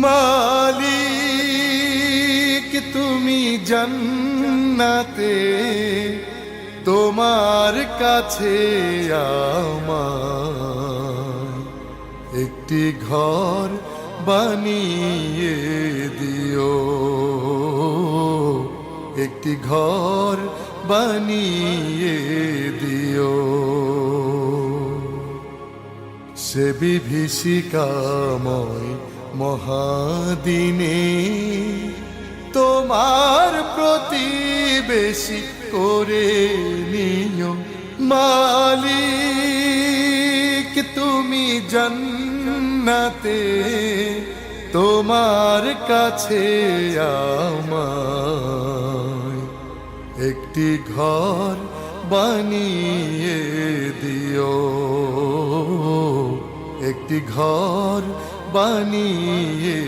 মালিক তুমি জান্নাতে, তোমার কাছে আমার একটি ঘর বানিয়ে দিও, একটি ঘর বানিয়ে দিও। সে বিভীষিকাময় মহাদিনে তোমার প্রতিবেশী করে নিও। মালিক তুমি জান্নাতে, তোমার কাছে আমায় একটি ঘর বানিয়ে দিও, একটি ঘর বানিয়ে